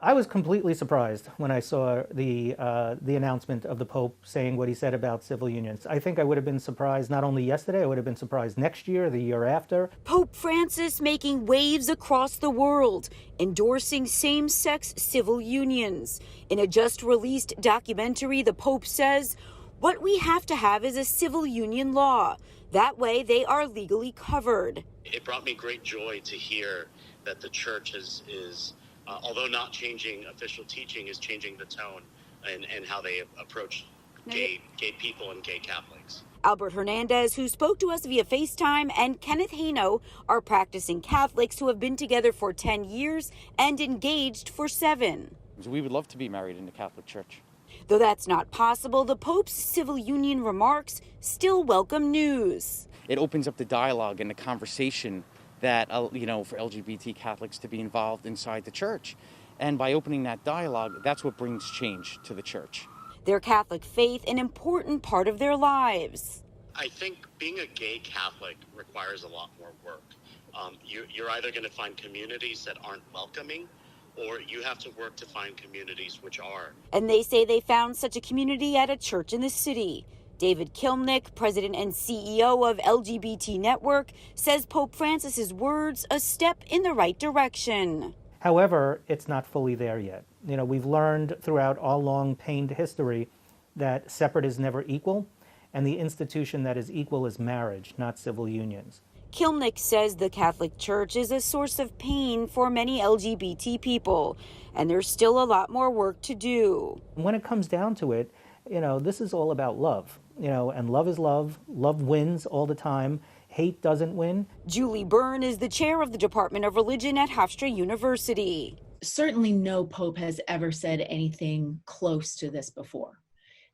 I was completely surprised when I saw the announcement of the Pope saying what he said about civil unions. I think I would have been surprised not only yesterday, I would have been surprised next year, the year after. Pope Francis making waves across the world, endorsing same-sex civil unions. In a just-released documentary, the Pope says, what we have to have is a civil union law. That way they are legally covered. It brought me great joy to hear that the church is although not changing official teaching, is changing the tone and how they approach gay people and gay Catholics. Albert Hernandez, who spoke to us via FaceTime, and Kenneth Haino are practicing Catholics who have been together for 10 years and engaged for 7. We would love to be married in the Catholic Church. Though that's not possible, the Pope's civil union remarks still welcome news. It opens up the dialogue and the conversation that, for LGBT Catholics to be involved inside the church. And by opening that dialogue, that's what brings change to the church. Their Catholic faith, an important part of their lives. I think being a gay Catholic requires a lot more work. You're either going to find communities that aren't welcoming, or you have to work to find communities which are. And they say they found such a community at a church in the city. David Kilmnick, president and CEO of LGBT Network, says Pope Francis's words a step in the right direction. However, it's not fully there yet. We've learned throughout our long pained history that separate is never equal, and the institution that is equal is marriage, not civil unions. Kilmnick says the Catholic Church is a source of pain for many LGBT people, and there's still a lot more work to do. When it comes down to it, this is all about love, and love is love. Love wins all the time. Hate doesn't win. Julie Byrne is the chair of the Department of Religion at Hofstra University. Certainly no pope has ever said anything close to this before.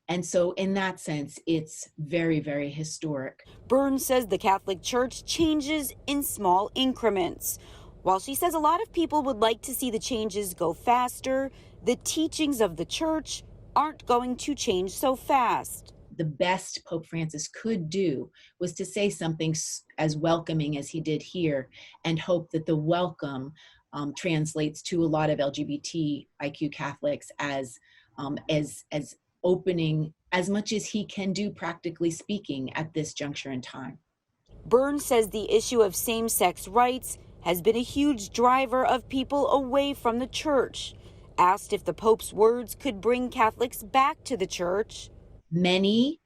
And so in that sense, it's very, very historic. Byrne says the Catholic Church changes in small increments. While she says a lot of people would like to see the changes go faster, the teachings of the church aren't going to change so fast. The best Pope Francis could do was to say something as welcoming as he did here, and hope that the welcome translates to a lot of LGBTIQ Catholics as opening as much as he can do, practically speaking, at this juncture in time. Byrne says the issue of same-sex rights has been a huge driver of people away from the church. Asked if the Pope's words could bring Catholics back to the church, many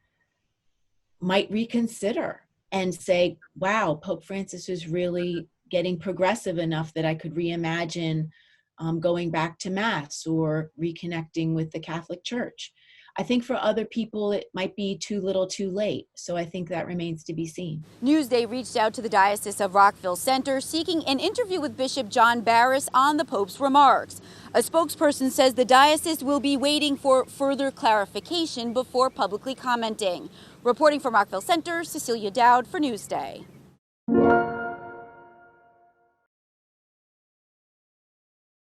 might reconsider and say, wow, Pope Francis was really getting progressive enough that I could reimagine going back to Mass or reconnecting with the Catholic Church. I think for other people, it might be too little too late. So I think that remains to be seen. Newsday reached out to the Diocese of Rockville Center seeking an interview with Bishop John Barris on the Pope's remarks. A spokesperson says the diocese will be waiting for further clarification before publicly commenting. Reporting from Rockville Center, Cecilia Dowd for Newsday.